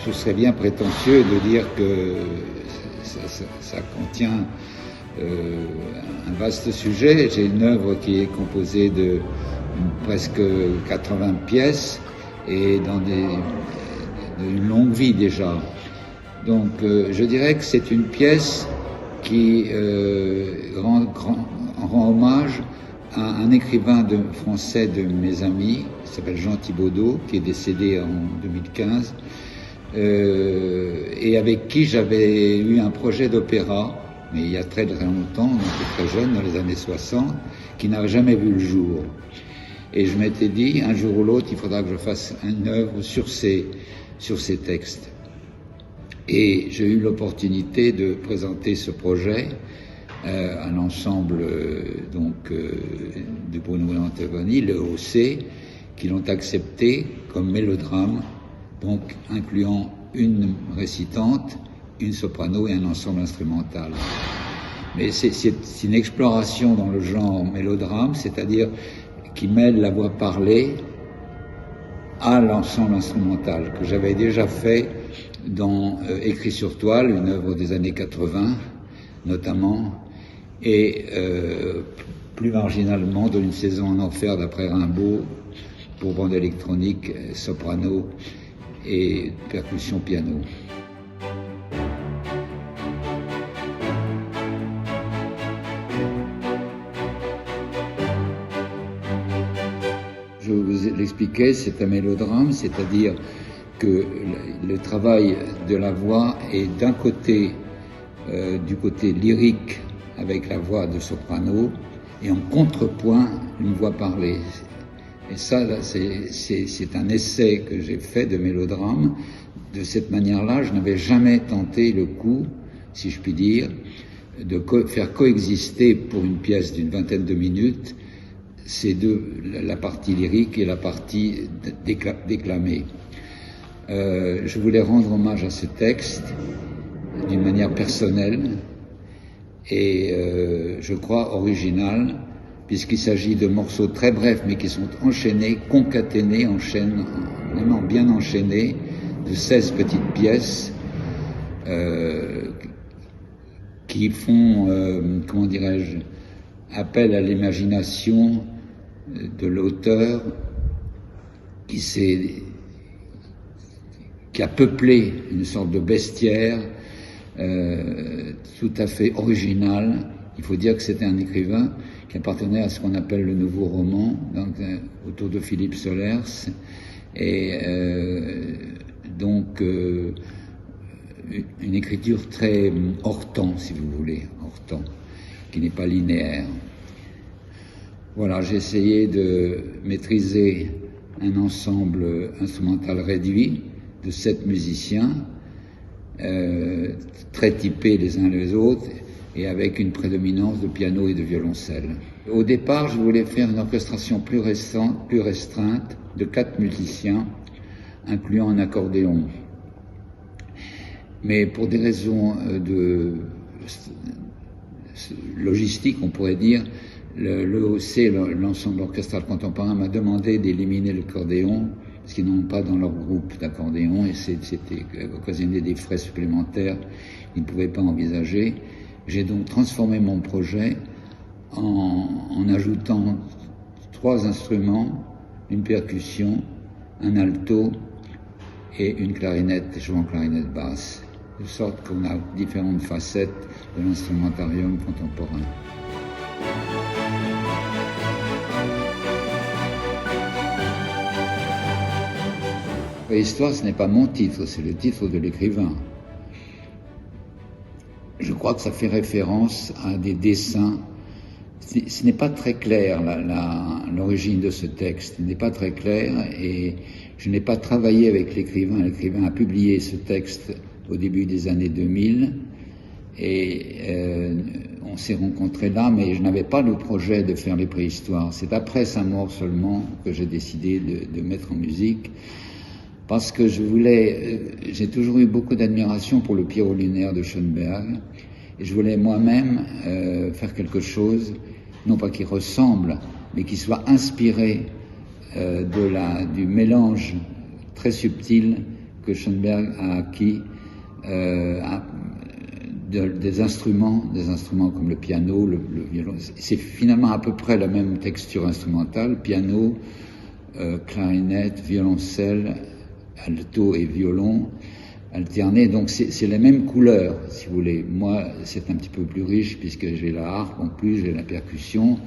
ce serait bien prétentieux de dire que ça contient un vaste sujet. J'ai une œuvre qui est composée de presque 80 pièces et dans une longue vie déjà. Donc je dirais que c'est une pièce qui rend hommage à un écrivain français de mes amis, qui s'appelle Jean Thibaudot, qui est décédé en 2015, et avec qui j'avais eu un projet d'opéra, mais il y a très très longtemps, donc très jeune, dans les années 60, qui n'a jamais vu le jour. Et je m'étais dit, un jour ou l'autre, il faudra que je fasse une œuvre sur ces textes. Et j'ai eu l'opportunité de présenter ce projet à l'ensemble de Bruno Antonioni, le OC, qui l'ont accepté comme mélodrame, donc incluant une récitante, une soprano et un ensemble instrumental. Mais c'est une exploration dans le genre mélodrame, c'est-à-dire qui mêle la voix parlée à l'ensemble instrumental, que j'avais déjà fait dans Écrit sur toile, une œuvre des années 80 notamment, et plus marginalement dans Une saison en enfer d'après Rimbaud, pour bande électronique, soprano et percussion piano. Je vous l'expliquais, c'est un mélodrame, c'est-à-dire que le travail de la voix est d'un côté, du côté lyrique, avec la voix de soprano, et en contrepoint, une voix parlée. Et ça, là, c'est un essai que j'ai fait de mélodrame. De cette manière-là, je n'avais jamais tenté le coup, si je puis dire, de faire coexister pour une pièce d'une vingtaine de minutes ces deux, la partie lyrique et la partie déclamée. Je voulais rendre hommage à ce texte d'une manière personnelle et je crois original, puisqu'il s'agit de morceaux très brefs mais qui sont enchaînés, concaténés, vraiment bien enchaînés, de 16 petites pièces qui font, comment dirais-je, appel à l'imagination de l'auteur qui a peuplé une sorte de bestiaire tout à fait original. Il faut dire que c'était un écrivain qui appartenait à ce qu'on appelle le nouveau roman, donc autour de Philippe Solers, et donc une écriture très hors temps, si vous voulez, hors temps, qui n'est pas linéaire. Voilà, j'ai essayé de maîtriser un ensemble instrumental réduit de 7 musiciens, très typés les uns les autres, et avec une prédominance de piano et de violoncelle. Au départ, je voulais faire une orchestration plus restreinte de 4 musiciens, incluant un accordéon. Mais pour des raisons de logistique, on pourrait dire, l'EOC, l'ensemble orchestral contemporain, m'a demandé d'éliminer l'accordéon, parce qu'ils n'ont pas dans leur groupe d'accordéon, et c'était occasionné des frais supplémentaires qu'ils ne pouvaient pas envisager. J'ai donc transformé mon projet en ajoutant 3 instruments, une percussion, un alto et une clarinette, jouant clarinette basse, de sorte qu'on a différentes facettes de l'instrumentarium contemporain. Préhistoire, ce n'est pas mon titre, c'est le titre de l'écrivain. Je crois que ça fait référence à des dessins. Ce n'est pas très clair, l'origine de ce texte n'est pas très claire, et je n'ai pas travaillé avec l'écrivain. L'écrivain a publié ce texte au début des années 2000, et on s'est rencontrés là, mais je n'avais pas le projet de faire les préhistoires. C'est après sa mort seulement que j'ai décidé de mettre en musique, parce que j'ai toujours eu beaucoup d'admiration pour le Pierrot lunaire de Schoenberg, et je voulais moi-même faire quelque chose, non pas qui ressemble, mais qui soit inspiré du mélange très subtil que Schoenberg a acquis des instruments comme le piano, le violon. C'est finalement à peu près la même texture instrumentale, piano, clarinette, violoncelle, alto et violon alternés. Donc c'est les mêmes couleurs, si vous voulez. Moi, c'est un petit peu plus riche puisque j'ai la harpe en plus, j'ai la percussion.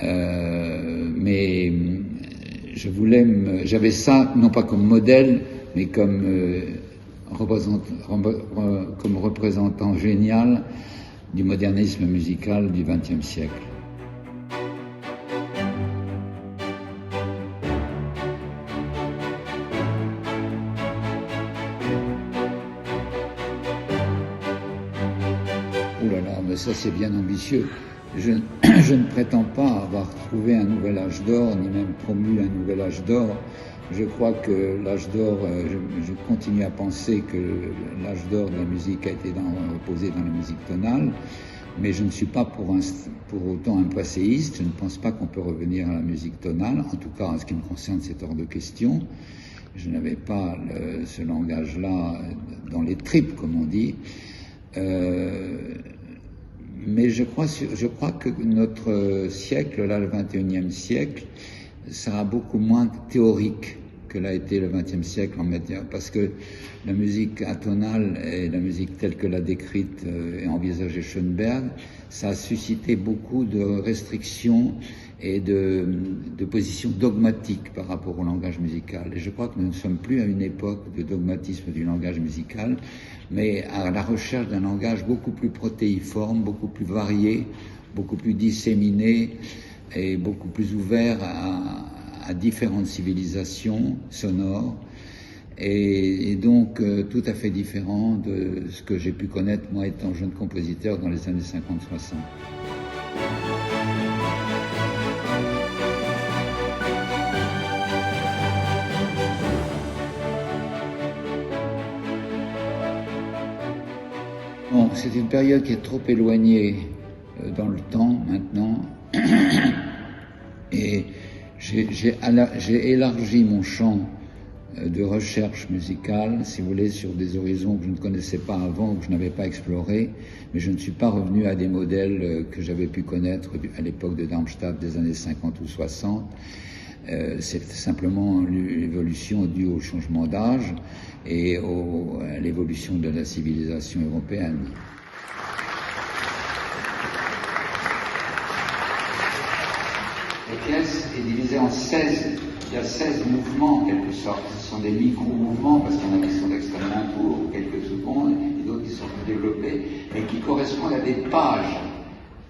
Mais j'avais ça non pas comme modèle, mais comme représentant génial du modernisme musical du XXe siècle. Ouh là là, mais ça c'est bien ambitieux. Je ne prétends pas avoir trouvé un nouvel âge d'or, ni même promu un nouvel âge d'or. Je crois que l'âge d'or, je continue à penser que l'âge d'or de la musique a été reposé dans la musique tonale, mais je ne suis pas pour autant un passéiste. Je ne pense pas qu'on peut revenir à la musique tonale. En tout cas, en ce qui me concerne, c'est hors de question. Je n'avais pas ce langage-là dans les tripes, comme on dit. Mais je crois que notre siècle, là, le XXIe siècle, sera beaucoup moins théorique que l'a été le XXe siècle en matière, parce que la musique atonale et la musique telle que l'a décrite et envisagée Schoenberg, ça a suscité beaucoup de restrictions et de positions dogmatiques par rapport au langage musical. Et je crois que nous ne sommes plus à une époque de dogmatisme du langage musical, mais à la recherche d'un langage beaucoup plus protéiforme, beaucoup plus varié, beaucoup plus disséminé et beaucoup plus ouvert à différentes civilisations sonores, et donc tout à fait différent de ce que j'ai pu connaître moi étant jeune compositeur dans les années 50-60. Bon, c'est une période qui est trop éloignée dans le temps maintenant, et j'ai élargi mon champ de recherche musicale, si vous voulez, sur des horizons que je ne connaissais pas avant, que je n'avais pas explorés, mais je ne suis pas revenu à des modèles que j'avais pu connaître à l'époque de Darmstadt des années 50 ou 60. C'est simplement l'évolution due au changement d'âge et à l'évolution de la civilisation européenne. La pièce est divisée en 16. Il y a 16 mouvements en quelque sorte. Ce sont des micro-mouvements parce qu'il y en a qui sont extrêmement courts, quelques secondes, et d'autres qui sont plus développés, et qui correspondent à des pages,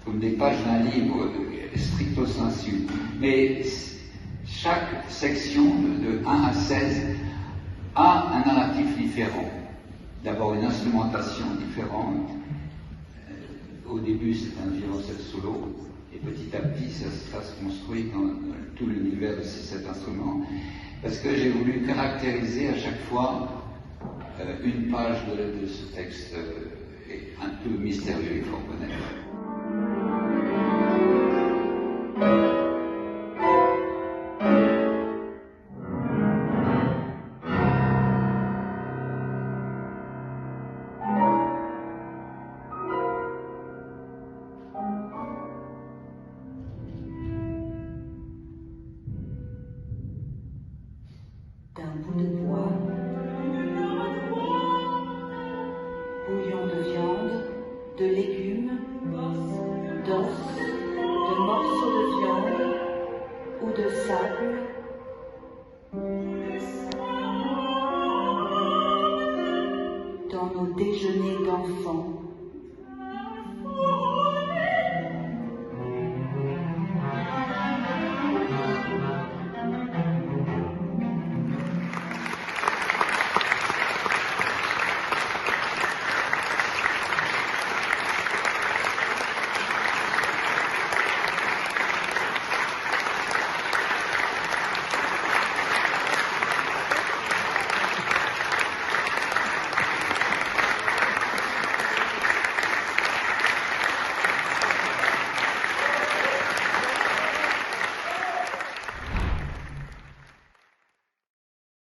comme des pages d'un livre, stricto sensu. Mais chaque section de 1 à 16 a un narratif différent. D'abord une instrumentation différente. Au début, c'est un violoncelle solo. Et petit à petit, ça se construit dans tout l'univers de cet instrument, parce que j'ai voulu caractériser à chaque fois une page de ce texte un peu mystérieux, il faut reconnaître. D'un bout de bois, bouillon de viande, de légumes, d'os, de morceaux de viande ou de sable, dans nos déjeuners d'enfants.